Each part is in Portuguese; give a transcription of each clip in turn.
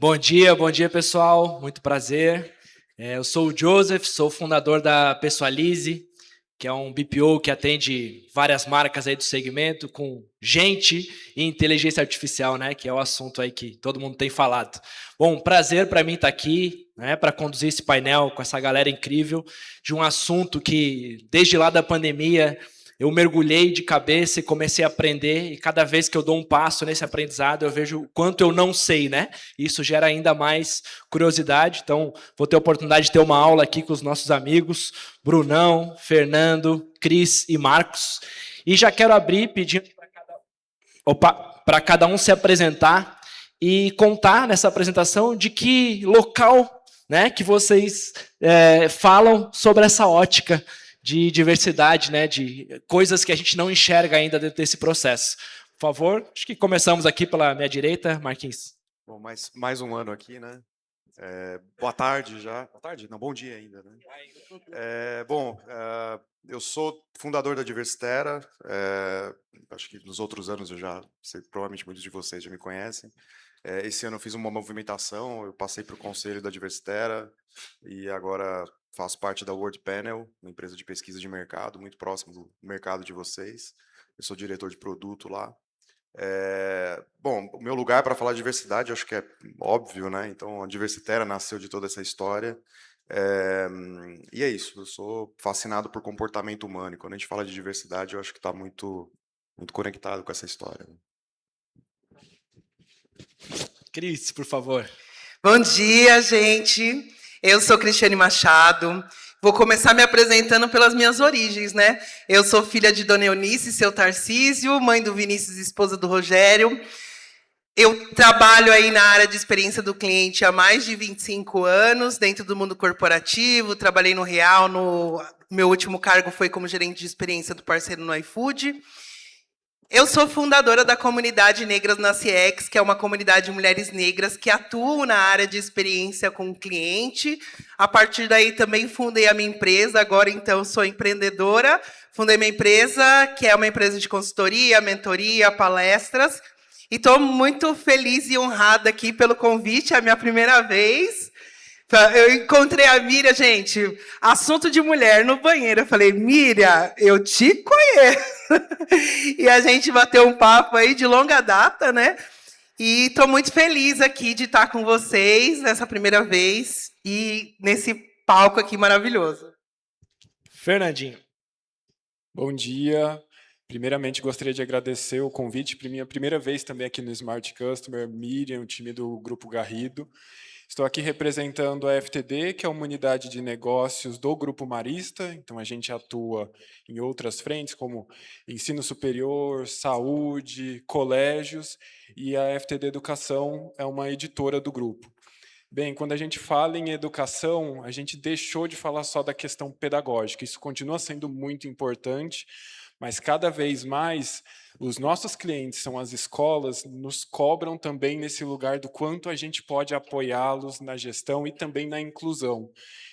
Bom dia pessoal, muito prazer. Eu sou o Joseph, sou fundador da Pessoalize, que é um BPO que atende várias marcas aí do segmento com gente e inteligência artificial, né? Que é o assunto aí que todo mundo tem falado. Bom, prazer para mim estar aqui, né? Para conduzir esse painel com essa galera incrível de um assunto que desde lá da pandemia eu mergulhei de cabeça e comecei a aprender, e cada vez que eu dou um passo nesse aprendizado, eu vejo o quanto eu não sei, né? Isso gera ainda mais curiosidade. Então, vou ter a oportunidade de ter uma aula aqui com os nossos amigos, Brunão, Fernando, Cris e Marcos. E já quero abrir pedindo para cada um se apresentar e contar nessa apresentação de que local, né, que vocês falam sobre essa ótica de diversidade, né, de coisas que a gente não enxerga ainda dentro desse processo. Por favor, acho que começamos aqui pela minha direita, Marquinhos. Bom, mais um ano aqui, né? Boa tarde já. Boa tarde? Não, bom dia ainda, né? Eu sou fundador da Diversitera. Acho que nos outros anos eu já sei, provavelmente muitos de vocês já me conhecem. Esse ano eu fiz uma movimentação, eu passei para o conselho da Diversitera e agora faço parte da World Panel, uma empresa de pesquisa de mercado, muito próximo do mercado de vocês. Eu sou diretor de produto lá. Bom, o meu lugar para falar de diversidade, acho que é óbvio, né? Então, a Diversitera nasceu de toda essa história. E é isso, eu sou fascinado por comportamento humano. E quando a gente fala de diversidade, eu acho que está muito conectado com essa história. Cris, por favor. Bom dia, gente. Eu sou Cristiane Machado. Vou começar me apresentando pelas minhas origens, né? Eu sou filha de Dona Eunice e seu Tarcísio, mãe do Vinícius e esposa do Rogério. Eu trabalho aí na área de experiência do cliente há mais de 25 anos, dentro do mundo corporativo. Trabalhei no Real, meu último cargo foi como gerente de experiência do parceiro no iFood. Eu sou fundadora da comunidade Negras na CX, que é uma comunidade de mulheres negras que atuam na área de experiência com o cliente. A partir daí também fundei a minha empresa, agora então sou empreendedora. Fundei minha empresa, que é uma empresa de consultoria, mentoria, palestras. E estou muito feliz e honrada aqui pelo convite, é a minha primeira vez. Eu encontrei a Miriam, gente, assunto de mulher no banheiro. Eu falei, Miriam, eu te conheço. E a gente bateu um papo aí de longa data, né? E estou muito feliz aqui de estar com vocês nessa primeira vez e nesse palco aqui maravilhoso. Fernandinho. Bom dia. Primeiramente, gostaria de agradecer o convite para minha primeira vez também aqui no Smart Customer, Miriam, o time do Grupo Garrido. Estou aqui representando a FTD, que é uma unidade de negócios do Grupo Marista. Então, a gente atua em outras frentes, como ensino superior, saúde, colégios, e a FTD Educação é uma editora do grupo. Bem, quando a gente fala em educação, a gente deixou de falar só da questão pedagógica. Isso continua sendo muito importante, mas cada vez mais os nossos clientes, são as escolas, nos cobram também nesse lugar do quanto a gente pode apoiá-los na gestão e também na inclusão.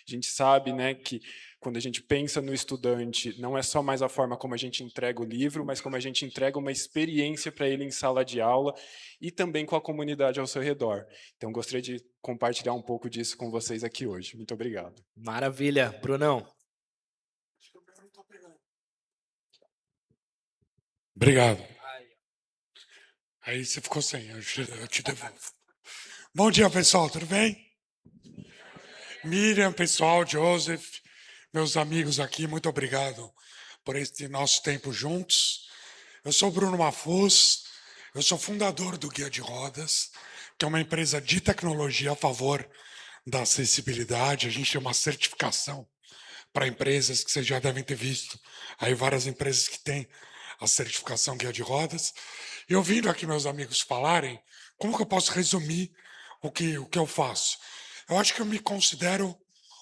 A gente sabe, né, que quando a gente pensa no estudante, não é só mais a forma como a gente entrega o livro, mas como a gente entrega uma experiência para ele em sala de aula e também com a comunidade ao seu redor. Então, gostaria de compartilhar um pouco disso com vocês aqui hoje. Muito obrigado. Maravilha. Brunão. Obrigado. Aí você ficou sem, eu te devolvo. Bom dia, pessoal, tudo bem? Miriam, pessoal, Joseph, meus amigos aqui, muito obrigado por esse nosso tempo juntos. Eu sou Bruno Mafuz, eu sou fundador do Guia de Rodas, que é uma empresa de tecnologia a favor da acessibilidade. A gente tem uma certificação para empresas que vocês já devem ter visto, aí várias empresas que têm a certificação Guia de Rodas. E ouvindo aqui meus amigos falarem, como que eu posso resumir o que eu faço? Eu acho que eu me considero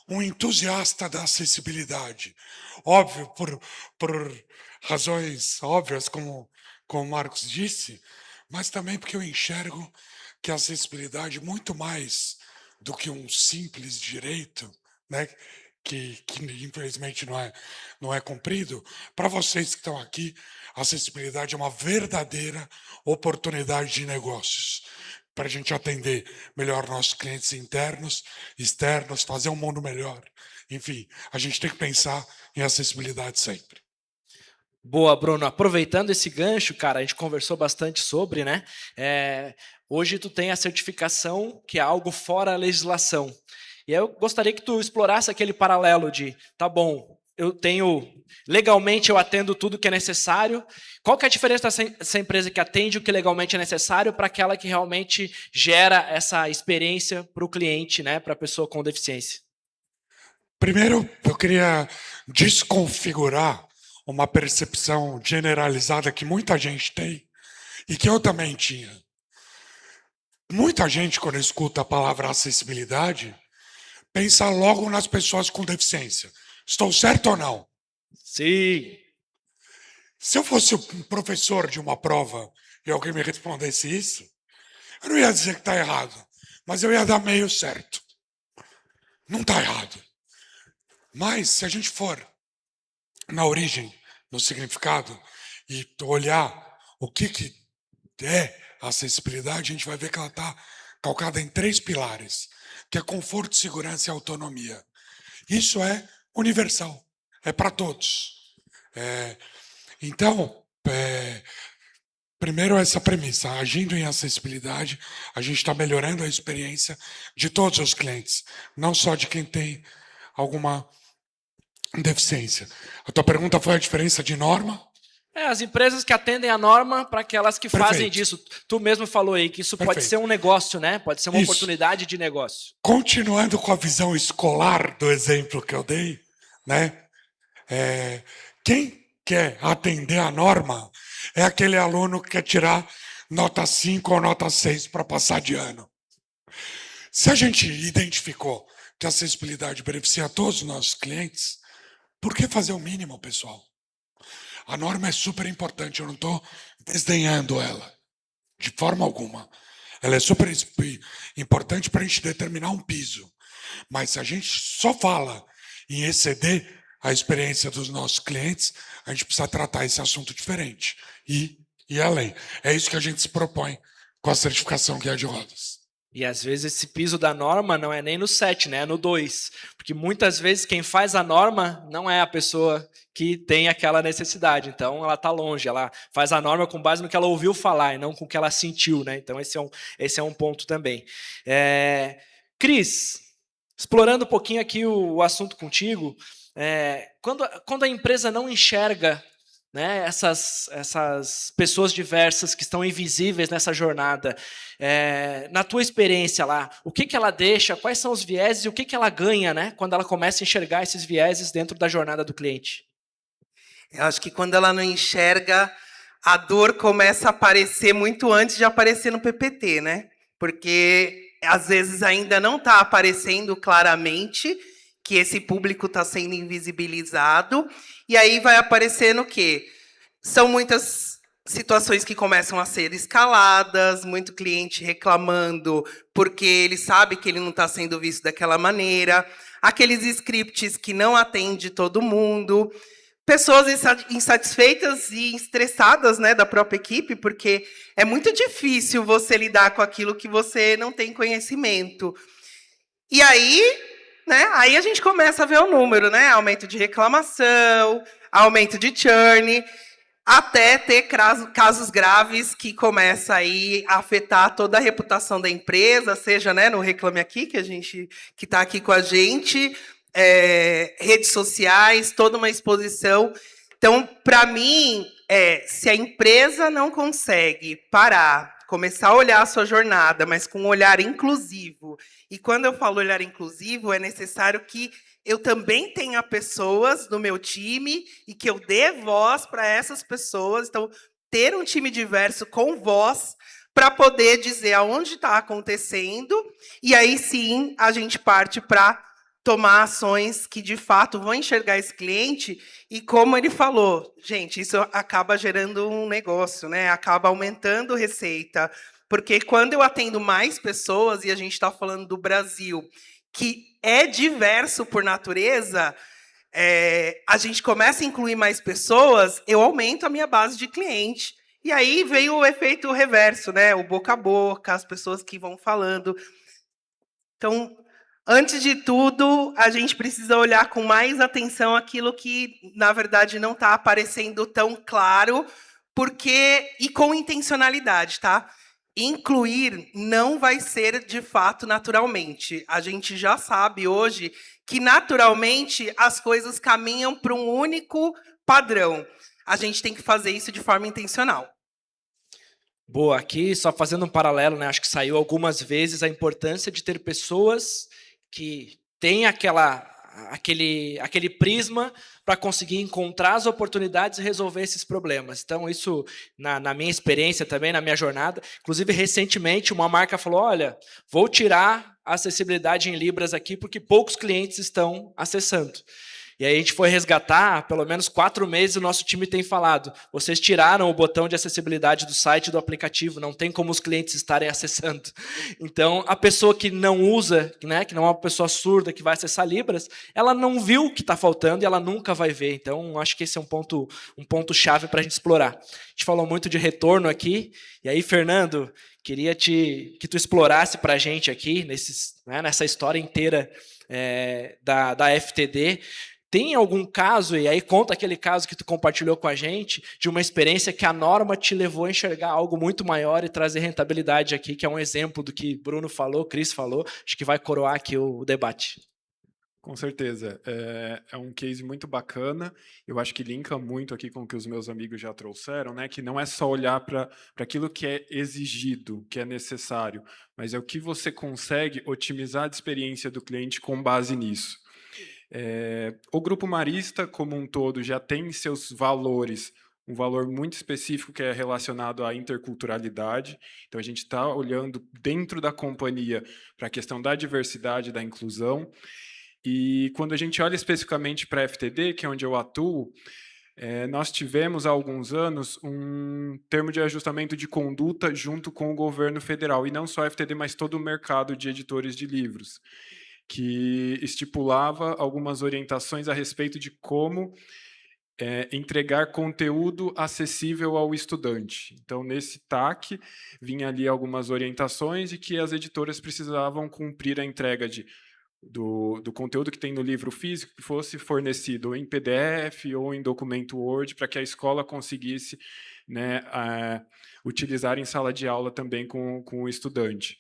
um entusiasta da acessibilidade. Óbvio, por razões óbvias, como o Marcos disse, mas também porque eu enxergo que a acessibilidade, muito mais do que um simples direito, né, que infelizmente não é cumprido, para vocês que estão aqui, a acessibilidade é uma verdadeira oportunidade de negócios. para a gente atender melhor nossos clientes internos, externos, fazer um mundo melhor. Enfim, a gente tem que pensar em acessibilidade sempre. Boa, Bruno. Aproveitando esse gancho, cara, a gente conversou bastante sobre, né? Hoje tu tem a certificação, que é algo fora a legislação. E eu gostaria que tu explorasse aquele paralelo de, tá bom, legalmente eu atendo tudo que é necessário. Qual que é a diferença dessa empresa que atende o que legalmente é necessário para aquela que realmente gera essa experiência para o cliente, né, para a pessoa com deficiência? Primeiro, eu queria desconfigurar uma percepção generalizada que muita gente tem e que eu também tinha. Muita gente, quando escuta a palavra acessibilidade, pensa logo nas pessoas com deficiência. Estou certo ou não? Sim. Se eu fosse um professor de uma prova e alguém me respondesse isso, eu não ia dizer que está errado, mas eu ia dar meio certo. Não está errado. Mas, se a gente for na origem, no significado, e olhar o que é a acessibilidade, a gente vai ver que ela está calcada em 3 pilares, que é conforto, segurança e autonomia. Isso é universal, é para todos. Então, primeiro essa premissa, agindo em acessibilidade, a gente está melhorando a experiência de todos os clientes, não só de quem tem alguma deficiência. A tua pergunta foi a diferença de norma? As empresas que atendem a norma para aquelas que fazem Perfeito. disso. Tu mesmo falou aí que isso pode Perfeito. ser um negócio, né? Pode ser uma Isso. oportunidade de negócio. Continuando com a visão escolar do exemplo que eu dei, né? Quem quer atender a norma é aquele aluno que quer tirar nota 5 ou nota 6 para passar de ano. Se a gente identificou que a acessibilidade beneficia a todos os nossos clientes, por que fazer o mínimo, pessoal? A norma é super importante, eu não estou desdenhando ela, de forma alguma. Ela é super importante para a gente determinar um piso. Mas se a gente só fala em exceder a experiência dos nossos clientes, a gente precisa tratar esse assunto diferente e ir além. É isso que a gente se propõe com a certificação Guia de Rodas. E às vezes esse piso da norma não é nem no 7, né? É no 2. Porque muitas vezes quem faz a norma não é a pessoa que tem aquela necessidade. Então ela está longe, ela faz a norma com base no que ela ouviu falar e não com o que ela sentiu, né? Então esse é um ponto também. Cris, explorando um pouquinho aqui o assunto contigo, quando a empresa não enxerga, né, essas pessoas diversas que estão invisíveis nessa jornada, na tua experiência lá, o que ela deixa, quais são os vieses e o que ela ganha, né, quando ela começa a enxergar esses vieses dentro da jornada do cliente? Eu acho que quando ela não enxerga, a dor começa a aparecer muito antes de aparecer no PPT, né? Porque às vezes ainda não está aparecendo claramente que esse público está sendo invisibilizado, e aí vai aparecendo o quê? São muitas situações que começam a ser escaladas, muito cliente reclamando porque ele sabe que ele não está sendo visto daquela maneira, aqueles scripts que não atendem todo mundo, pessoas insatisfeitas e estressadas, né, da própria equipe, porque é muito difícil você lidar com aquilo que você não tem conhecimento. E aí, né, aí a gente começa a ver o número, né? Aumento de reclamação, aumento de churn, até ter casos graves que começa aí a afetar toda a reputação da empresa, seja, né, no Reclame Aqui, que está aqui com a gente, redes sociais, toda uma exposição. Então, para mim, se a empresa não consegue parar, começar a olhar a sua jornada, mas com um olhar inclusivo, e quando eu falo olhar inclusivo, é necessário que eu também tenha pessoas no meu time e que eu dê voz para essas pessoas. Então, ter um time diverso com voz para poder dizer aonde está acontecendo, e aí sim a gente parte para tomar ações que, de fato, vão enxergar esse cliente. E como ele falou, gente, isso acaba gerando um negócio, né? Acaba aumentando receita. Porque quando eu atendo mais pessoas, e a gente está falando do Brasil, que é diverso por natureza, a gente começa a incluir mais pessoas, eu aumento a minha base de cliente. E aí veio o efeito reverso, né? O boca a boca, as pessoas que vão falando. Então, antes de tudo, a gente precisa olhar com mais atenção aquilo que, na verdade, não está aparecendo tão claro, porque e com intencionalidade, tá? Incluir não vai ser de fato naturalmente. A gente já sabe hoje que naturalmente as coisas caminham para um único padrão. A gente tem que fazer isso de forma intencional. Boa, aqui só fazendo um paralelo, né? Acho que saiu algumas vezes a importância de ter pessoas que têm aquele prisma para conseguir encontrar as oportunidades e resolver esses problemas. Então, isso, na minha experiência também, na minha jornada, inclusive recentemente uma marca falou, olha, vou tirar a acessibilidade em Libras aqui porque poucos clientes estão acessando. E aí a gente foi resgatar, pelo menos 4 meses o nosso time tem falado, vocês tiraram o botão de acessibilidade do site e do aplicativo, não tem como os clientes estarem acessando. Então, a pessoa que não usa, né, que não é uma pessoa surda que vai acessar Libras, ela não viu o que está faltando e ela nunca vai ver. Então, acho que esse é um ponto chave para a gente explorar. A gente falou muito de retorno aqui, e aí, Fernando, queria que tu explorasse para a gente aqui, nessa história inteira da FTD, tem algum caso, e aí conta aquele caso que tu compartilhou com a gente, de uma experiência que a norma te levou a enxergar algo muito maior e trazer rentabilidade aqui, que é um exemplo do que Bruno falou, Cris falou, acho que vai coroar aqui o debate. Com certeza. É um case muito bacana. Eu acho que linka muito aqui com o que os meus amigos já trouxeram, né? Que não é só olhar para aquilo que é exigido, que é necessário, mas é o que você consegue otimizar a experiência do cliente com base nisso. O Grupo Marista, como um todo, já tem seus valores, um valor muito específico que é relacionado à interculturalidade. Então, a gente está olhando dentro da companhia para a questão da diversidade, da inclusão. E quando a gente olha especificamente para a FTD, que é onde eu atuo, nós tivemos há alguns anos um termo de ajustamento de conduta junto com o governo federal, e não só a FTD, mas todo o mercado de editores de livros, que estipulava algumas orientações a respeito de como entregar conteúdo acessível ao estudante. Então, nesse TAC, vinha ali algumas orientações de que as editoras precisavam cumprir a entrega do conteúdo que tem no livro físico, que fosse fornecido em PDF ou em documento Word, para que a escola conseguisse, né, utilizar em sala de aula também com o estudante.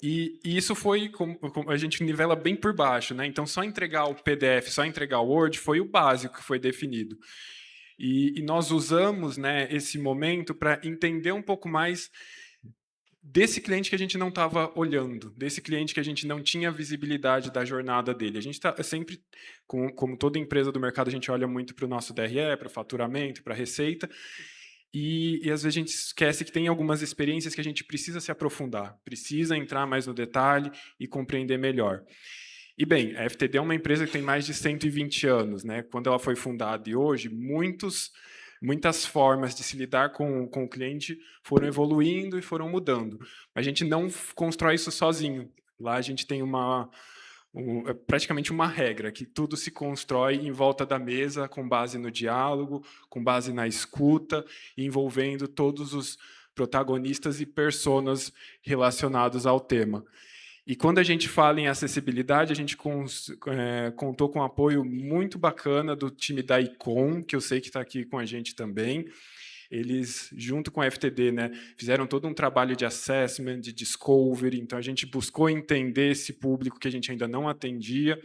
E isso foi, como a gente nivela bem por baixo, né? Então, só entregar o PDF, só entregar o Word, foi o básico que foi definido. E nós usamos, né, esse momento para entender um pouco mais desse cliente que a gente não estava olhando, desse cliente que a gente não tinha visibilidade da jornada dele. A gente está sempre, como toda empresa do mercado, a gente olha muito para o nosso DRE, para o faturamento, para a receita, e às vezes a gente esquece que tem algumas experiências que a gente precisa se aprofundar, precisa entrar mais no detalhe e compreender melhor. E bem, a FTD é uma empresa que tem mais de 120 anos, né? Quando ela foi fundada e hoje, muitas formas de se lidar com o cliente foram evoluindo e foram mudando. A gente não constrói isso sozinho. Lá a gente tem praticamente uma regra, que tudo se constrói em volta da mesa, com base no diálogo, com base na escuta, envolvendo todos os protagonistas e personas relacionados ao tema. E quando a gente fala em acessibilidade, a gente contou com um apoio muito bacana do time da ICOM, que eu sei que está aqui com a gente também. Eles, junto com a FTD, né, fizeram todo um trabalho de assessment, de discovery, então a gente buscou entender esse público que a gente ainda não atendia,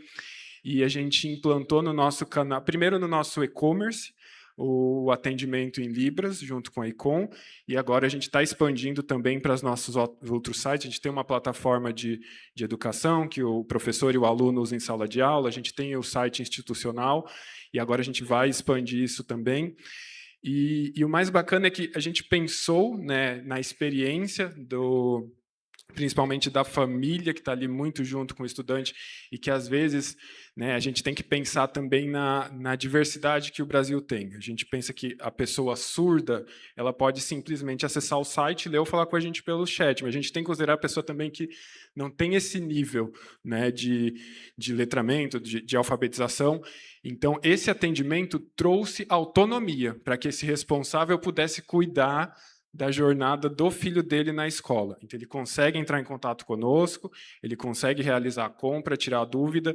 e a gente implantou no nosso canal, primeiro no nosso e-commerce, o atendimento em Libras, junto com a ICOM, e agora a gente está expandindo também para os nossos outros sites. A gente tem uma plataforma de educação, que o professor e o aluno usam em sala de aula, a gente tem o site institucional, e agora a gente vai expandir isso também. E o mais bacana é que a gente pensou, né, na experiência do principalmente da família que está ali muito junto com o estudante e que, às vezes, né, a gente tem que pensar também na diversidade que o Brasil tem. A gente pensa que a pessoa surda ela pode simplesmente acessar o site, ler ou falar com a gente pelo chat, mas a gente tem que considerar a pessoa também que não tem esse nível, né, de letramento, de alfabetização. Então, esse atendimento trouxe autonomia para que esse responsável pudesse cuidar da jornada do filho dele na escola. Então, ele consegue entrar em contato conosco, ele consegue realizar a compra, tirar a dúvida,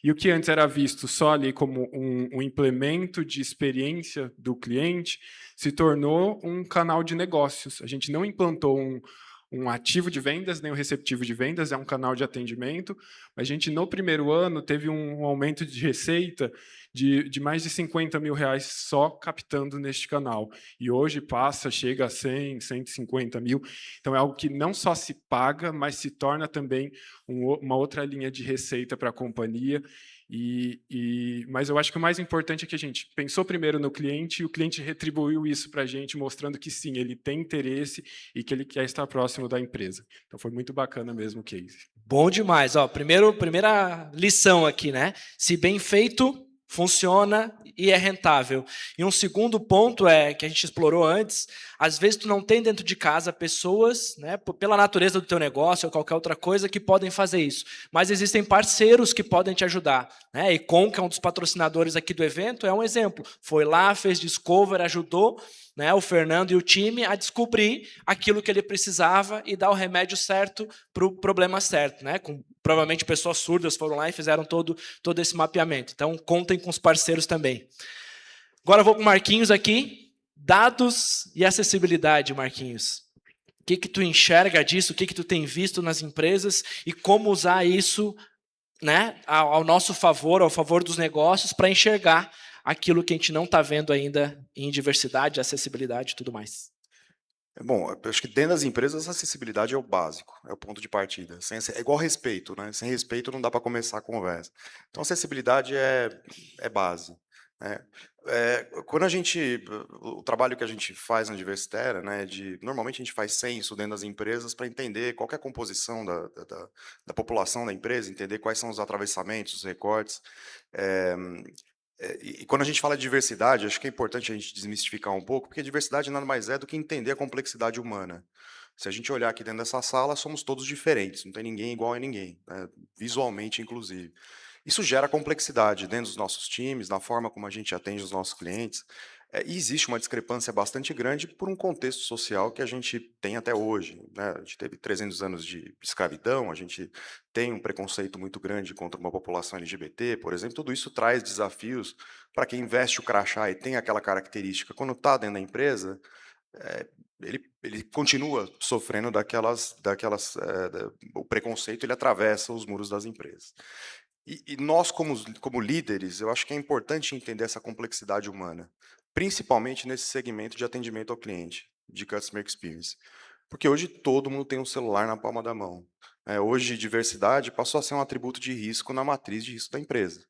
e o que antes era visto só ali como um implemento de experiência do cliente, se tornou um canal de negócios. A gente não implantou um ativo de vendas, nem um receptivo de vendas, é um canal de atendimento. A gente, no primeiro ano, teve um aumento de receita de mais de 50 mil reais só captando neste canal. E hoje chega a 100, 150 mil. Então, é algo que não só se paga, mas se torna também uma outra linha de receita para a companhia. Mas eu acho que o mais importante é que a gente pensou primeiro no cliente e o cliente retribuiu isso para a gente, mostrando que sim, ele tem interesse e que ele quer estar próximo da empresa. Então foi muito bacana mesmo o case. Bom demais. Ó, primeira lição aqui, né? Se bem feito, funciona e é rentável. E um segundo ponto que a gente explorou antes, às vezes tu não tem dentro de casa pessoas, né, pela natureza do teu negócio ou qualquer outra coisa, que podem fazer isso. Mas existem parceiros que podem te ajudar. Né? E Com, que é um dos patrocinadores aqui do evento, é um exemplo. Foi lá, fez discover, ajudou, né, o Fernando e o time a descobrir aquilo que ele precisava e dar o remédio certo para o problema certo. Né? Provavelmente pessoas surdas foram lá e fizeram todo esse mapeamento. Então, contem com os parceiros também. Agora eu vou para o Marquinhos aqui. Dados e acessibilidade, Marquinhos. O que tu enxerga disso? O que tu tem visto nas empresas? E como usar isso, né, ao nosso favor, ao favor dos negócios, para enxergar aquilo que a gente não está vendo ainda em diversidade, acessibilidade e tudo mais. Bom, eu acho que dentro das empresas a acessibilidade é o básico, é o ponto de partida. É igual respeito, né? Sem respeito não dá para começar a conversa. Então, acessibilidade é base. Né? Quando o trabalho que a gente faz na Diversitera, né, normalmente a gente faz censo dentro das empresas para entender qual que é a composição da população da empresa, entender quais são os atravessamentos, os recortes. E quando a gente fala de diversidade, acho que é importante a gente desmistificar um pouco, porque diversidade nada mais é do que entender a complexidade humana. Se a gente olhar aqui dentro dessa sala, somos todos diferentes, não tem ninguém igual a ninguém, né? Visualmente, inclusive. Isso gera complexidade dentro dos nossos times, na forma como a gente atende os nossos clientes. E existe uma discrepância bastante grande por um contexto social que a gente tem até hoje. Né? A gente teve 300 anos de escravidão, a gente tem um preconceito muito grande contra uma população LGBT, por exemplo. Tudo isso traz desafios para quem veste o crachá e tem aquela característica. Quando está dentro da empresa, ele continua sofrendo o preconceito, ele atravessa os muros das empresas. E nós, como líderes, eu acho que é importante entender essa complexidade humana, principalmente nesse segmento de atendimento ao cliente, de Customer Experience. Porque hoje todo mundo tem um celular na palma da mão. Hoje, diversidade passou a ser um atributo de risco na matriz de risco da empresa.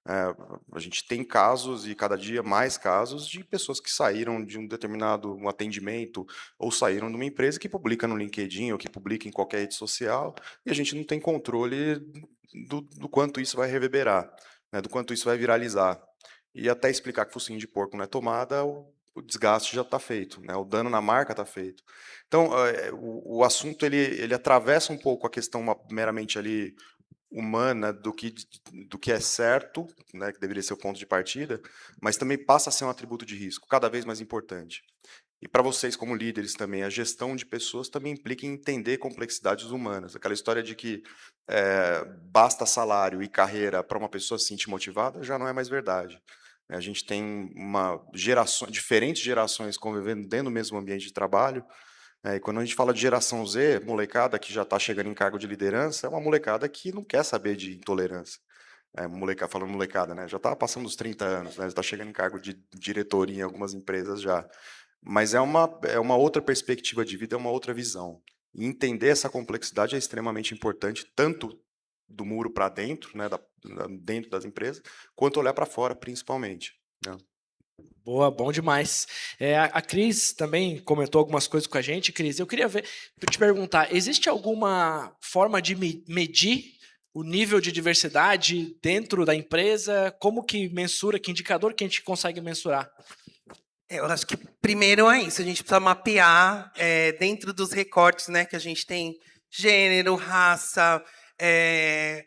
A gente tem casos, e cada dia mais casos, de pessoas que saíram de um determinado atendimento ou saíram de uma empresa que publica no LinkedIn ou que publica em qualquer rede social, e a gente não tem controle do quanto isso vai reverberar, né, do quanto isso vai viralizar. E até explicar que focinho de porco não é tomada, o desgaste já está feito, né, o dano na marca está feito. Então, o assunto ele atravessa um pouco a questão meramente ali humana do que é certo, né, que deveria ser o ponto de partida, mas também passa a ser um atributo de risco, cada vez mais importante. E para vocês, como líderes também, a gestão de pessoas também implica em entender complexidades humanas. Aquela história de que basta salário e carreira para uma pessoa se sentir motivada já não é mais verdade. A gente tem diferentes gerações convivendo dentro do mesmo ambiente de trabalho. E quando a gente fala de geração Z, molecada que já está chegando em cargo de liderança, é uma molecada que não quer saber de intolerância. Falando molecada, né? Já está passando dos 30 anos, né? Está chegando em cargo de diretoria em algumas empresas já. Mas é uma outra perspectiva de vida, é uma outra visão. E entender essa complexidade é extremamente importante, tanto do muro para dentro, né, dentro das empresas, quanto olhar para fora, principalmente. Né? Boa, bom demais. A Cris também comentou algumas coisas com a gente. Cris, eu queria te perguntar, existe alguma forma de medir o nível de diversidade dentro da empresa? Como que mensura, que indicador que a gente consegue mensurar? Eu acho que primeiro é isso, a gente precisa mapear dentro dos recortes, né, que a gente tem gênero, raça,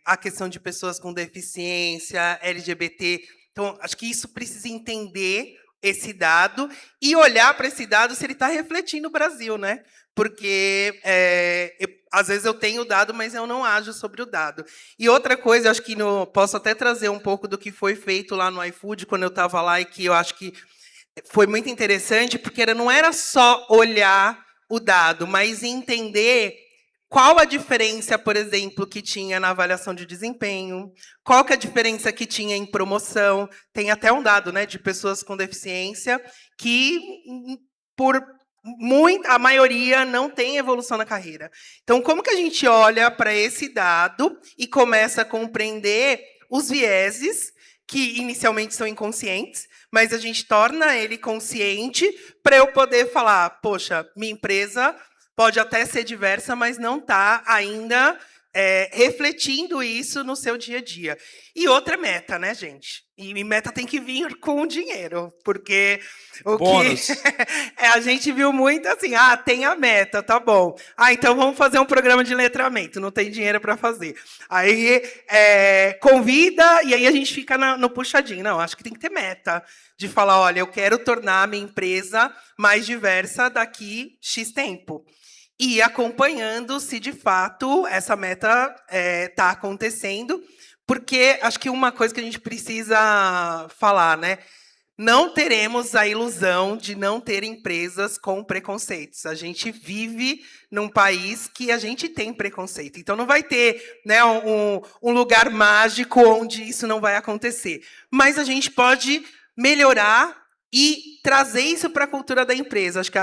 a questão de pessoas com deficiência, LGBT. Então, acho que isso precisa entender esse dado e olhar para esse dado se ele está refletindo o Brasil, né? Porque às vezes eu tenho o dado, mas eu não ajo sobre o dado. E outra coisa, acho que posso até trazer um pouco do que foi feito lá no iFood quando eu estava lá e que eu acho que foi muito interessante, porque não era só olhar o dado, mas entender qual a diferença, por exemplo, que tinha na avaliação de desempenho, qual que é a diferença que tinha em promoção. Tem até um dado, né, de pessoas com deficiência que, por a maioria, não tem evolução na carreira. Então, como que a gente olha para esse dado e começa a compreender os vieses que inicialmente são inconscientes, mas a gente torna ele consciente para eu poder falar, poxa, minha empresa pode até ser diversa, mas não está ainda refletindo isso no seu dia a dia. E outra meta, né, gente? E meta tem que vir com dinheiro, porque o Bônus. que a gente viu muito assim, tem a meta, tá bom. Então vamos fazer um programa de letramento, não tem dinheiro para fazer. Aí convida e aí a gente fica no puxadinho. Não, acho que tem que ter meta de falar, olha, eu quero tornar a minha empresa mais diversa daqui X tempo. E acompanhando se, de fato, essa meta está acontecendo, porque acho que uma coisa que a gente precisa falar, né? Não teremos a ilusão de não ter empresas com preconceitos. A gente vive num país que a gente tem preconceito. Então, não vai ter, né, um lugar mágico onde isso não vai acontecer. Mas a gente pode melhorar e trazer isso para a cultura da empresa. Acho que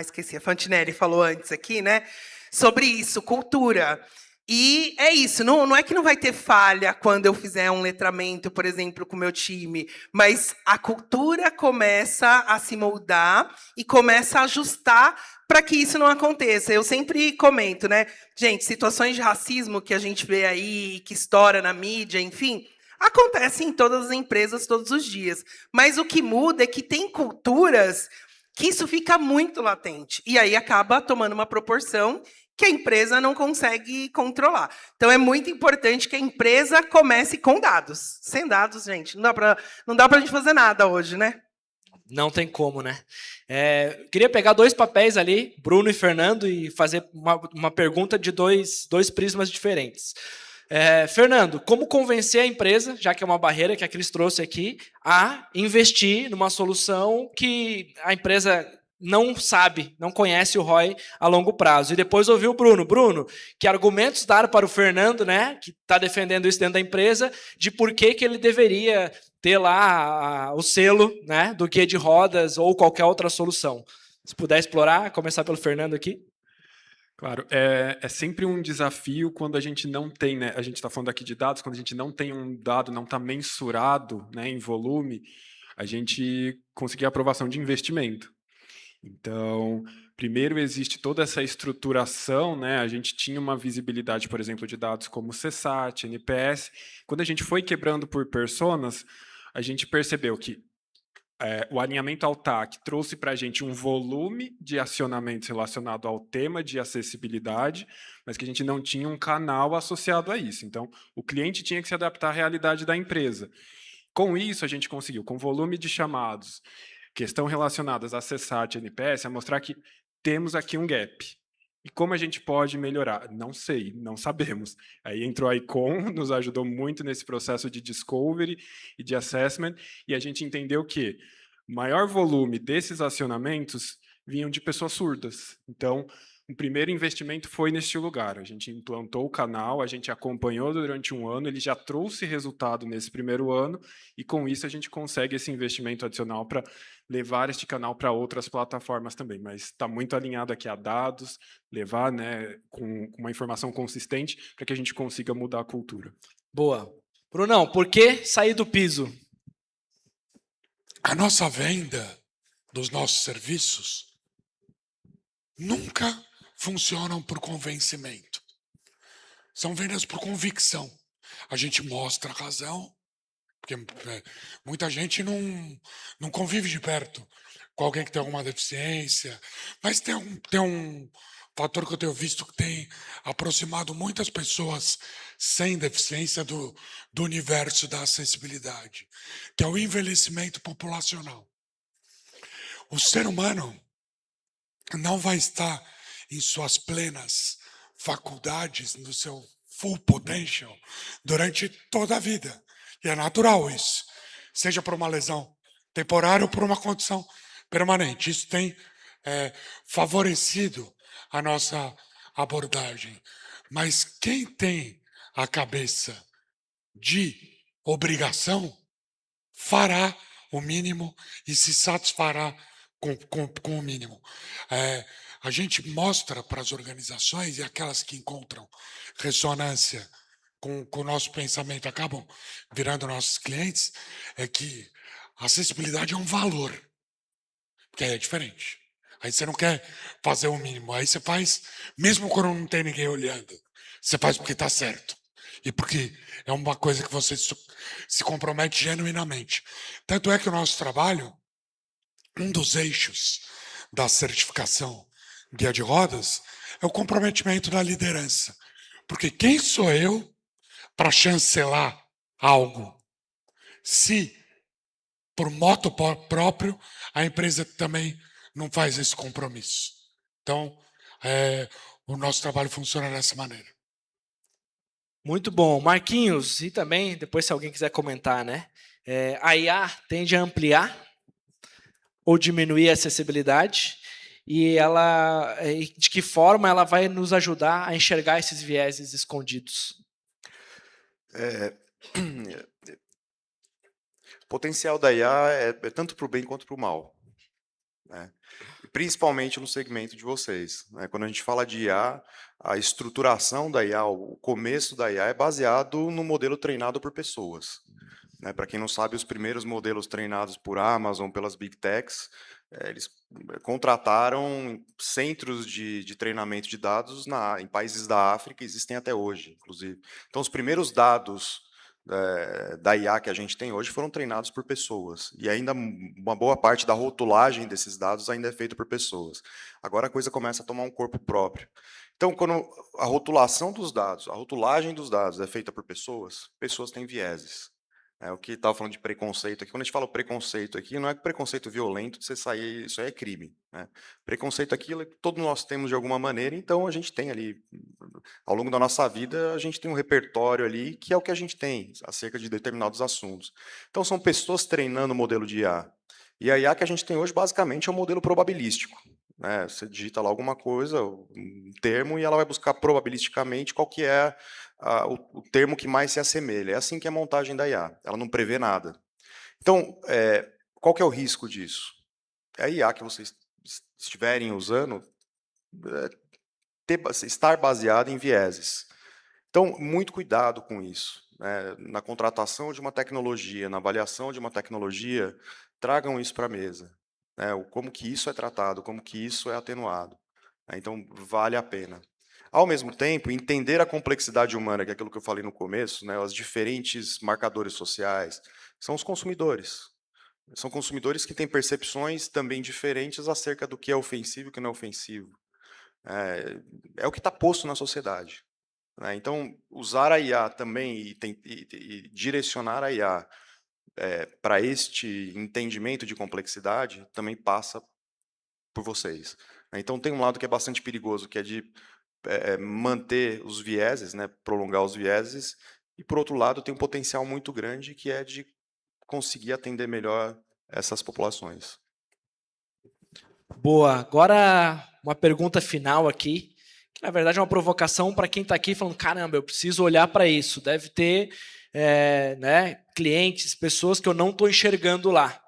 esqueci, a Fantinelli falou antes aqui, né? Sobre isso, cultura. E é isso, não é que não vai ter falha quando eu fizer um letramento, por exemplo, com o meu time, mas a cultura começa a se moldar e começa a ajustar para que isso não aconteça. Eu sempre comento, né? Gente, situações de racismo que a gente vê aí, que estoura na mídia, enfim, acontecem em todas as empresas todos os dias. Mas o que muda é que tem culturas que isso fica muito latente. E aí acaba tomando uma proporção que a empresa não consegue controlar. Então, é muito importante que a empresa comece com dados. Sem dados, gente, não dá para a gente fazer nada hoje, né? Não tem como, né? Queria pegar dois papéis ali, Bruno e Fernando, e fazer uma pergunta de dois prismas diferentes. Fernando, como convencer a empresa, já que é uma barreira que a Cris trouxe aqui, a investir numa solução que a empresa não sabe, não conhece o ROI a longo prazo? E depois ouvir o Bruno. Bruno, que argumentos dar para o Fernando, né, que está defendendo isso dentro da empresa, de por que ele deveria ter lá o selo, né, do guia de rodas ou qualquer outra solução? Se puder explorar, começar pelo Fernando aqui. Claro, é sempre um desafio quando a gente não tem, né? A gente está falando aqui de dados, quando a gente não tem um dado, não está mensurado, né, em volume, a gente conseguir a aprovação de investimento. Então, primeiro existe toda essa estruturação, né? A gente tinha uma visibilidade, por exemplo, de dados como CSAT, NPS. Quando a gente foi quebrando por personas, a gente percebeu que o alinhamento ao TAC trouxe para a gente um volume de acionamentos relacionado ao tema de acessibilidade, mas que a gente não tinha um canal associado a isso. Então, o cliente tinha que se adaptar à realidade da empresa. Com isso, a gente conseguiu, com volume de chamados, que estão relacionadas a CSAT e NPS, a mostrar que temos aqui um gap. E como a gente pode melhorar? Não sei, não sabemos. Aí entrou a Icon, nos ajudou muito nesse processo de discovery e de assessment, e a gente entendeu que o maior volume desses acionamentos vinham de pessoas surdas. Então, o primeiro investimento foi neste lugar. A gente implantou o canal, a gente acompanhou durante um ano, ele já trouxe resultado nesse primeiro ano, e com isso a gente consegue esse investimento adicional para levar este canal para outras plataformas também. Mas está muito alinhado aqui a dados, levar, né, com uma informação consistente para que a gente consiga mudar a cultura. Boa. Brunão, por que sair do piso? a nossa venda dos nossos serviços nunca funcionam por convencimento. São vendas por convicção. A gente mostra a razão, porque muita gente não convive de perto com alguém que tem alguma deficiência, mas tem um fator que eu tenho visto que tem aproximado muitas pessoas sem deficiência do universo da acessibilidade, que é o envelhecimento populacional. O ser humano não vai estar em suas plenas faculdades, no seu full potential, durante toda a vida. E é natural isso, seja por uma lesão temporária ou por uma condição permanente. Isso tem favorecido a nossa abordagem. Mas quem tem a cabeça de obrigação fará o mínimo e se satisfará com o mínimo. A gente mostra para as organizações e aquelas que encontram ressonância com o nosso pensamento, acabam virando nossos clientes, é que a acessibilidade é um valor, que é diferente. Aí você não quer fazer o mínimo, aí você faz, mesmo quando não tem ninguém olhando, você faz porque está certo. E porque é uma coisa que você se compromete genuinamente. Tanto é que o nosso trabalho, um dos eixos da certificação Guia de Rodas, é o comprometimento da liderança. Porque quem sou eu para chancelar algo se, por moto próprio, a empresa também não faz esse compromisso? Então, o nosso trabalho funciona dessa maneira. Muito bom. Marquinhos, e também, depois se alguém quiser comentar, né? A IA tende a ampliar ou diminuir a acessibilidade? E de que forma ela vai nos ajudar a enxergar esses vieses escondidos? O potencial da IA é tanto para o bem quanto para o mal, né? Principalmente no segmento de vocês, né? Quando a gente fala de IA, a estruturação da IA, o começo da IA é baseado no modelo treinado por pessoas, né? Para quem não sabe, os primeiros modelos treinados por Amazon, pelas Big Techs, eles contrataram centros de treinamento de dados em países da África, existem até hoje, inclusive. Então, os primeiros dados da IA que a gente tem hoje foram treinados por pessoas, e ainda uma boa parte da rotulagem desses dados ainda é feita por pessoas. Agora a coisa começa a tomar um corpo próprio. Então, quando a rotulação dos dados, a rotulagem dos dados é feita por pessoas, pessoas têm vieses. O que estava falando de preconceito aqui, quando a gente fala preconceito aqui, não é preconceito violento de você sair, isso aí é crime, né? Preconceito aqui, todos nós temos de alguma maneira, então a gente tem ali, ao longo da nossa vida, a gente tem um repertório ali, que é o que a gente tem, acerca de determinados assuntos. Então são pessoas treinando o modelo de IA. E a IA que a gente tem hoje, basicamente, é um modelo probabilístico, né? Você digita lá alguma coisa, um termo, e ela vai buscar probabilisticamente qual que é o termo que mais se assemelha. É assim que é a montagem da IA. Ela não prevê nada. Então, qual que é o risco disso? A IA que vocês estiverem usando estar baseada em vieses. Então, muito cuidado com isso, né? Na contratação de uma tecnologia, na avaliação de uma tecnologia, tragam isso para a mesa, né? Como que isso é tratado, como que isso é atenuado, né? Então, vale a pena. Ao mesmo tempo, entender a complexidade humana, que é aquilo que eu falei no começo, né, os diferentes marcadores sociais, são os consumidores. São consumidores que têm percepções também diferentes acerca do que é ofensivo e o que não é ofensivo. É o que está posto na sociedade, né? Então, usar a IA também e direcionar a IA para este entendimento de complexidade também passa por vocês. Então, tem um lado que é bastante perigoso, que é de manter os vieses, né, prolongar os vieses, e, por outro lado, tem um potencial muito grande, que é de conseguir atender melhor essas populações. Boa. Agora, uma pergunta final aqui, que na verdade é uma provocação para quem está aqui falando, caramba, eu preciso olhar para isso. Deve ter né, clientes, pessoas que eu não estou enxergando lá.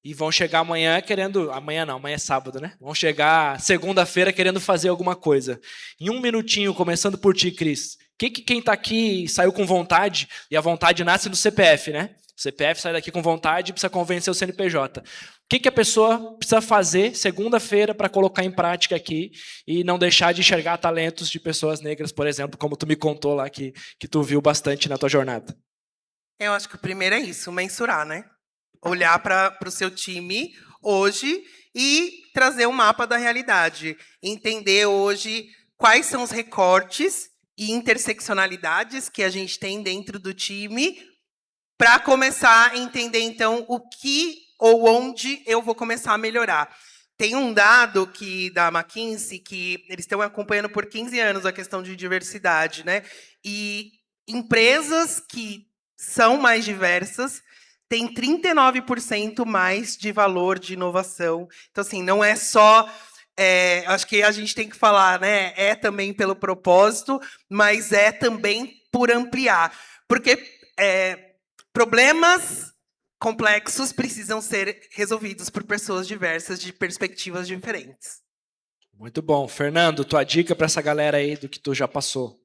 E vão chegar amanhã querendo... Amanhã não, amanhã é sábado, né? Vão chegar segunda-feira querendo fazer alguma coisa. Em um minutinho, começando por ti, Cris. Que quem está aqui saiu com vontade, e a vontade nasce no CPF, né? O CPF sai daqui com vontade e precisa convencer o CNPJ. O que a pessoa precisa fazer segunda-feira para colocar em prática aqui e não deixar de enxergar talentos de pessoas negras, por exemplo, como tu me contou lá que tu viu bastante na tua jornada? Eu acho que o primeiro é isso, mensurar, né? Olhar para o seu time hoje e trazer um mapa da realidade. Entender hoje quais são os recortes e interseccionalidades que a gente tem dentro do time para começar a entender, então, o que ou onde eu vou começar a melhorar. Tem um dado da McKinsey que eles estão acompanhando por 15 anos a questão de diversidade, né? E empresas que são mais diversas têm 39% mais de valor de inovação. Então, assim, não é só... acho que a gente tem que falar, né? É também pelo propósito, mas é também por ampliar. Porque problemas complexos precisam ser resolvidos por pessoas diversas, de perspectivas diferentes. Muito bom. Fernando, tua dica para essa galera aí do que tu já passou.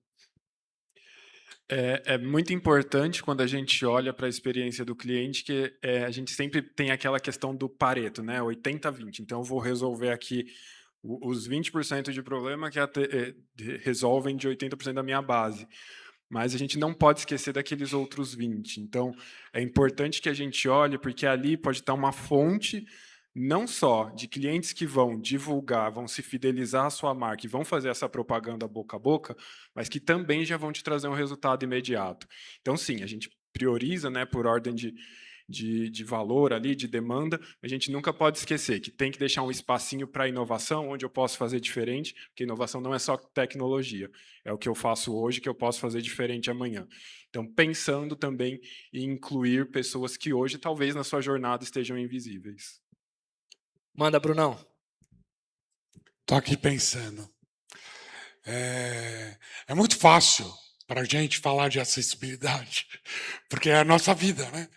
É muito importante quando a gente olha para a experiência do cliente que a gente sempre tem aquela questão do Pareto, né? 80-20. Então, eu vou resolver aqui os 20% de problema que resolvem de 80% da minha base. Mas a gente não pode esquecer daqueles outros 20%. Então, é importante que a gente olhe, porque ali pode estar uma fonte não só de clientes que vão divulgar, vão se fidelizar à sua marca e vão fazer essa propaganda boca a boca, mas que também já vão te trazer um resultado imediato. Então, sim, a gente prioriza, né, por ordem de valor ali, de demanda, a gente nunca pode esquecer que tem que deixar um espacinho para inovação, onde eu posso fazer diferente, porque inovação não é só tecnologia, é o que eu faço hoje que eu posso fazer diferente amanhã. Então, pensando também em incluir pessoas que hoje, talvez, na sua jornada estejam invisíveis. Manda, Brunão. Estou aqui pensando. É muito fácil para a gente falar de acessibilidade, porque é a nossa vida, né?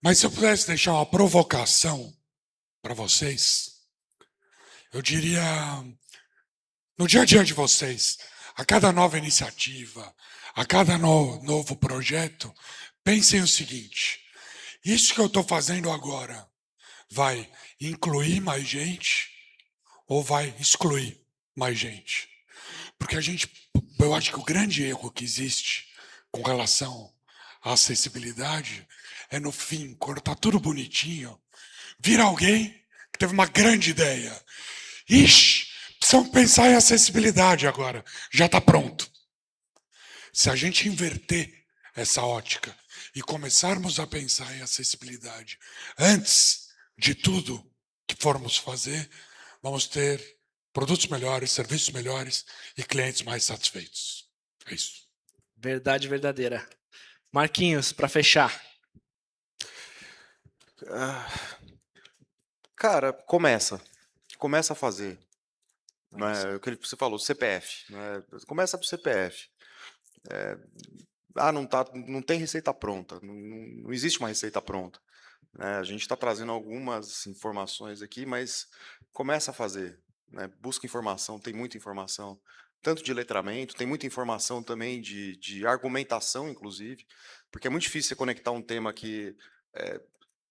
Mas se eu pudesse deixar uma provocação para vocês, eu diria, no dia a dia de vocês, a cada nova iniciativa, a cada novo projeto, pensem o seguinte: isso que eu estou fazendo agora vai incluir mais gente ou vai excluir mais gente? Porque eu acho que o grande erro que existe com relação à acessibilidade é, no fim, quando está tudo bonitinho, vir alguém que teve uma grande ideia. Ixi, precisamos pensar em acessibilidade agora. Já está pronto. Se a gente inverter essa ótica e começarmos a pensar em acessibilidade antes de tudo que formos fazer, vamos ter produtos melhores, serviços melhores e clientes mais satisfeitos. É isso. Verdade verdadeira. Marquinhos, para fechar. Cara, começa a fazer. Né? O que você falou, CPF. Né? Começa pro CPF. Não tem receita pronta. Não existe uma receita pronta. Né? A gente está trazendo algumas informações aqui, mas começa a fazer. Né? Busca informação, tem muita informação. Tanto de letramento, tem muita informação também de argumentação, inclusive, porque é muito difícil você conectar um tema que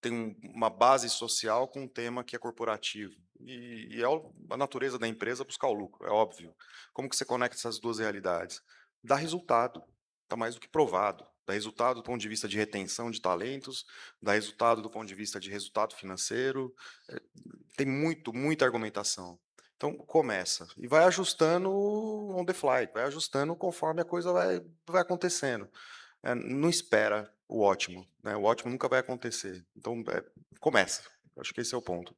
tem uma base social com um tema que é corporativo. E é a natureza da empresa buscar o lucro, é óbvio. Como que você conecta essas duas realidades? Dá resultado, está mais do que provado. Dá resultado do ponto de vista de retenção de talentos, dá resultado do ponto de vista de resultado financeiro, tem muita argumentação. Então, começa e vai ajustando on the fly, vai ajustando conforme a coisa vai acontecendo. Não espera o ótimo, né? O ótimo nunca vai acontecer. Então, começa. Acho que esse é o ponto.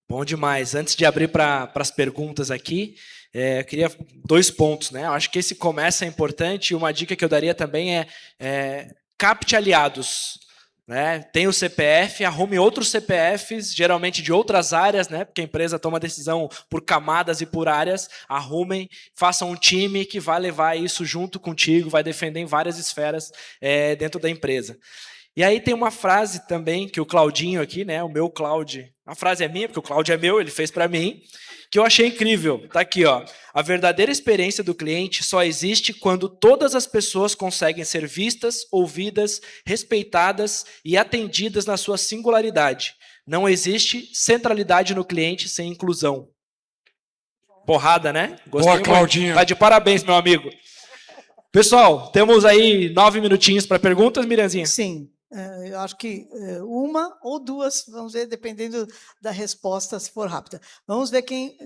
Bom demais. Antes de abrir para as perguntas aqui, eu queria 2 pontos, né? Eu acho que esse começa é importante e uma dica que eu daria também é capte aliados. Né? Tem o CPF, arrume outros CPFs, geralmente de outras áreas, né? Porque a empresa toma decisão por camadas e por áreas. Arrumem, façam um time que vai levar isso junto contigo, vai defender em várias esferas dentro da empresa. E aí tem uma frase também que o Claudinho aqui, né? O meu Claude A frase é minha, porque o Cláudio é meu, ele fez para mim, que eu achei incrível. Tá aqui, ó. A verdadeira experiência do cliente só existe quando todas as pessoas conseguem ser vistas, ouvidas, respeitadas e atendidas na sua singularidade. Não existe centralidade no cliente sem inclusão. Porrada, né? Gostei Boa, muito. Claudinha. Tá de parabéns, meu amigo. Pessoal, temos aí 9 minutinhos para perguntas, Miriamzinha? Sim, eu acho que uma ou duas, vamos ver, dependendo da resposta, se for rápida. Vamos ver quem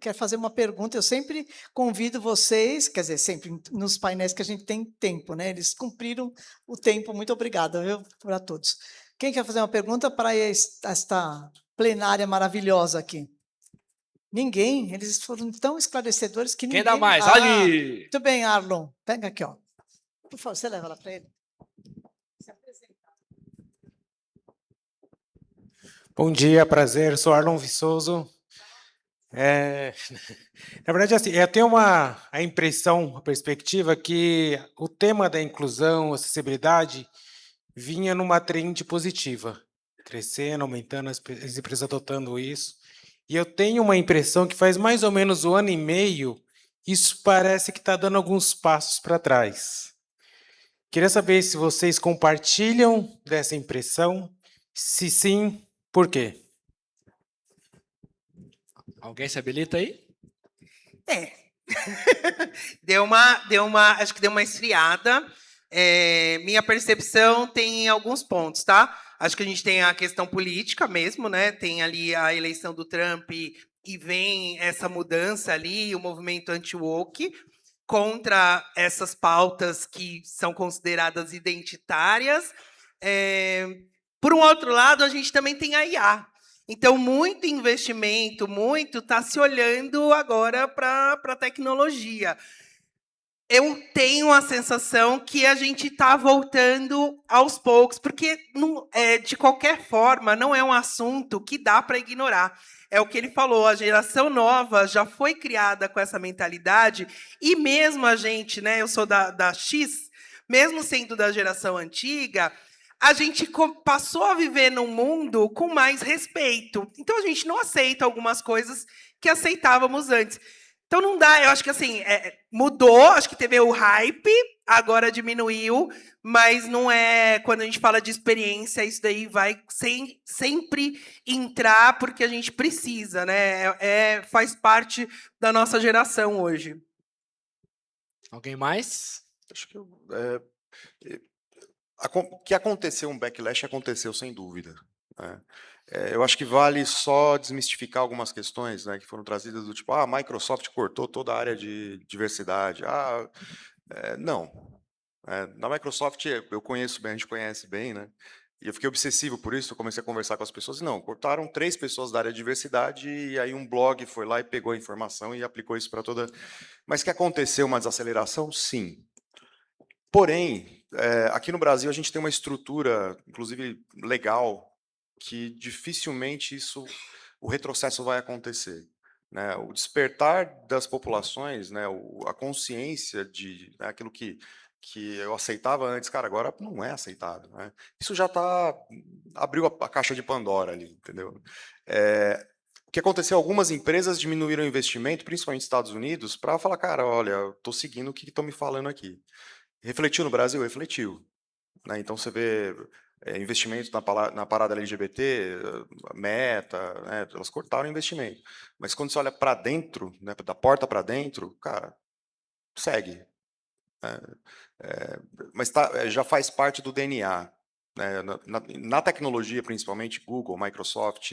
quer fazer uma pergunta. Eu sempre convido vocês, quer dizer, sempre nos painéis que a gente tem tempo, né? Eles cumpriram o tempo. Muito obrigada, viu, para todos. Quem quer fazer uma pergunta para esta plenária maravilhosa aqui? Ninguém. Eles foram tão esclarecedores que ninguém... Quem dá mais? Ali! Muito bem, Arlon. Pega aqui, ó. Por favor, você leva lá para ele. Bom dia, prazer. Sou Arlon Viçoso. Na verdade, assim, eu tenho a impressão, a perspectiva que o tema da inclusão, acessibilidade, vinha numa trend positiva, crescendo, aumentando, as empresas adotando isso. E eu tenho uma impressão que faz mais ou menos 1 ano e meio, isso parece que está dando alguns passos para trás. Queria saber se vocês compartilham dessa impressão, se sim, por quê? Alguém se habilita aí? Acho que deu uma esfriada. Minha percepção tem alguns pontos, tá? Acho que a gente tem a questão política mesmo, né? Tem ali a eleição do Trump e vem essa mudança ali, o movimento anti-woke contra essas pautas que são consideradas identitárias. Por um outro lado, a gente também tem a IA. Então, muito investimento, muito está se olhando agora para a tecnologia. Eu tenho a sensação que a gente está voltando aos poucos, porque, de qualquer forma, não é um assunto que dá para ignorar. É o que ele falou, a geração nova já foi criada com essa mentalidade, e mesmo a gente, né, eu sou da X, mesmo sendo da geração antiga, a gente passou a viver num mundo com mais respeito. Então, a gente não aceita algumas coisas que aceitávamos antes. Então, não dá, eu acho que assim, mudou, acho que teve o hype, agora diminuiu, mas não é, quando a gente fala de experiência, isso daí vai sempre entrar, porque a gente precisa, né? Faz parte da nossa geração hoje. Alguém mais? Acho que o que aconteceu, um backlash aconteceu, sem dúvida, né? Eu acho que vale só desmistificar algumas questões, né, que foram trazidas do tipo, a Microsoft cortou toda a área de diversidade. Não. Na Microsoft eu conheço bem, a gente conhece bem, né? E eu fiquei obsessivo por isso, eu comecei a conversar com as pessoas, e não, cortaram 3 pessoas da área de diversidade, e aí um blog foi lá e pegou a informação e aplicou isso para toda... Mas que aconteceu uma desaceleração? Sim. Porém, aqui no Brasil a gente tem uma estrutura, inclusive legal, que dificilmente o retrocesso vai acontecer, né? O despertar das populações, né, a consciência de, né, aquilo que eu aceitava antes, cara, agora não é aceitável, né? Isso já abriu a caixa de Pandora ali, entendeu? O que aconteceu? Algumas empresas diminuíram o investimento, principalmente nos Estados Unidos, para falar, cara, olha, estou seguindo o que estão me falando aqui. Refletiu no Brasil? Refletiu, né? Então você vê investimento na parada LGBT, Meta, né, elas cortaram o investimento. Mas quando você olha para dentro, né, da porta para dentro, cara, segue. Mas já faz parte do DNA. Né, na tecnologia, principalmente Google, Microsoft,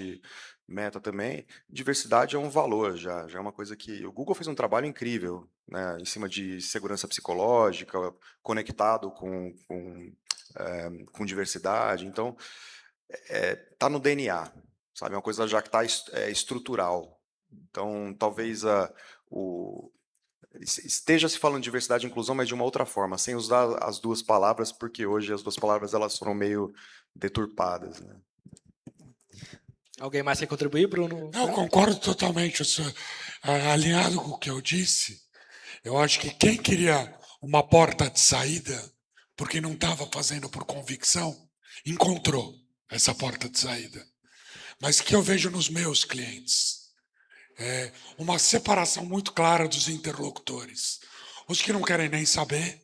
Meta também, diversidade é um valor, já é uma coisa que... O Google fez um trabalho incrível, né, em cima de segurança psicológica, conectado com diversidade. Então, está no DNA, sabe? É uma coisa já que está estrutural. Então, talvez esteja se falando de diversidade e inclusão, mas de uma outra forma, sem usar as duas palavras, porque hoje as duas palavras elas foram meio deturpadas, né? Alguém mais quer contribuir, Bruno? Eu concordo totalmente, alinhado com o que eu disse. Eu acho que quem queria uma porta de saída, porque não estava fazendo por convicção, encontrou essa porta de saída. mas que eu vejo nos meus clientes. É uma separação muito clara dos interlocutores. Os que não querem nem saber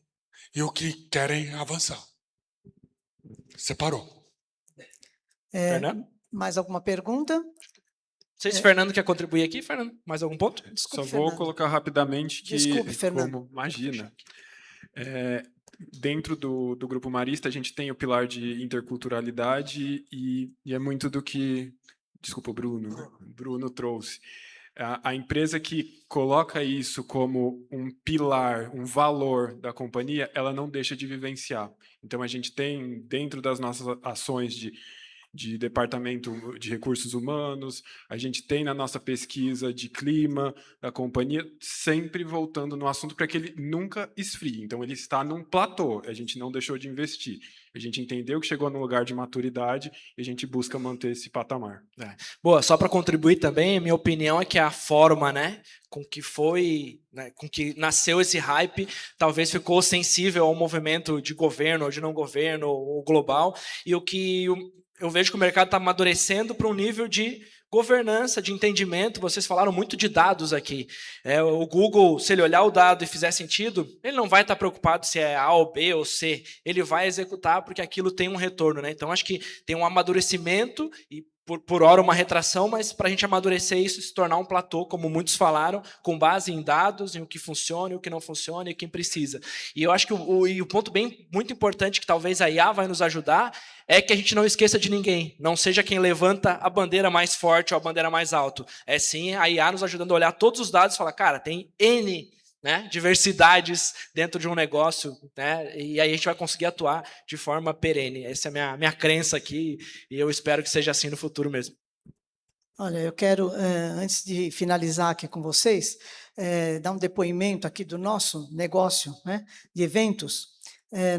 e os que querem avançar. Separou. Fernando? Mais alguma pergunta? Não sei se o Fernando quer contribuir aqui. Fernando, mais algum ponto? Desculpe, Só vou Fernando. colocar rapidamente que, Desculpe, Fernando. como imagina, dentro do Grupo Marista, a gente tem o pilar de interculturalidade e é muito do que, desculpa, o Bruno trouxe. A empresa que coloca isso como um pilar, um valor da companhia, ela não deixa de vivenciar. Então, a gente tem, dentro das nossas ações de departamento de recursos humanos, a gente tem na nossa pesquisa de clima da companhia, sempre voltando no assunto para que ele nunca esfrie. Então, ele está num platô, a gente não deixou de investir. A gente entendeu que chegou num lugar de maturidade e a gente busca manter esse patamar. Boa, só para contribuir também, minha opinião é que a forma, né, com que nasceu esse hype, talvez ficou sensível ao movimento de governo, ou de não governo, ou global, e o que eu vejo que o mercado está amadurecendo para um nível de governança, de entendimento. Vocês falaram muito de dados aqui. O Google, se ele olhar o dado e fizer sentido, ele não vai estar preocupado se é A ou B ou C. Ele vai executar porque aquilo tem um retorno, né? Então, acho que tem um amadurecimento e, por hora, uma retração, mas para a gente amadurecer isso e se tornar um platô, como muitos falaram, com base em dados, em o que funciona e o que não funciona e quem precisa. E eu acho que o ponto muito importante que talvez a IA vai nos ajudar é que a gente não esqueça de ninguém. Não seja quem levanta a bandeira mais forte ou a bandeira mais alta. É sim a IA nos ajudando a olhar todos os dados e falar, cara, tem N, né, diversidades dentro de um negócio, né, e aí a gente vai conseguir atuar de forma perene. Essa é a minha crença aqui e eu espero que seja assim no futuro mesmo. Olha, eu quero, antes de finalizar aqui com vocês, dar um depoimento aqui do nosso negócio, né, de eventos.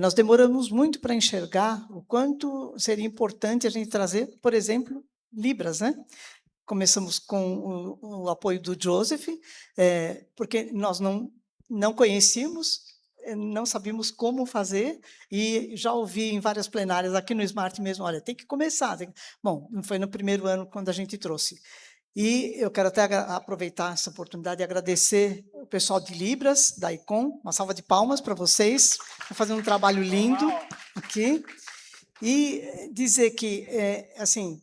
Nós demoramos muito para enxergar o quanto seria importante a gente trazer, por exemplo, Libras, né? Começamos com o apoio do Joseph, porque nós não conhecíamos, não sabíamos como fazer, e já ouvi em várias plenárias aqui no Smart mesmo, olha, tem que começar. Bom, foi no primeiro ano quando a gente trouxe. E eu quero até aproveitar essa oportunidade e agradecer o pessoal de Libras, da ICOM, uma salva de palmas para vocês, estão fazendo um trabalho lindo aqui, e dizer que, assim,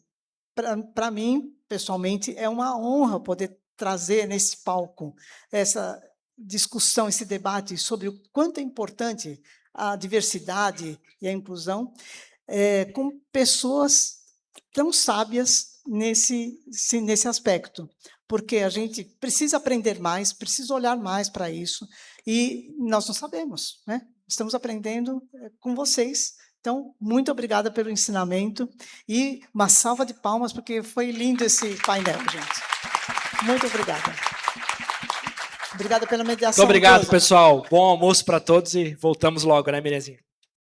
para mim, pessoalmente, é uma honra poder trazer nesse palco essa discussão, esse debate sobre o quanto é importante a diversidade e a inclusão, com pessoas tão sábias nesse aspecto, porque a gente precisa aprender mais, precisa olhar mais para isso, e nós não sabemos, né? Estamos aprendendo com vocês. Então, muito obrigada pelo ensinamento e uma salva de palmas, porque foi lindo esse painel, gente. Muito obrigada. Obrigada pela mediação. Muito obrigado, Joseph. pessoal. Bom almoço para todos e voltamos logo, né, Mirezinha?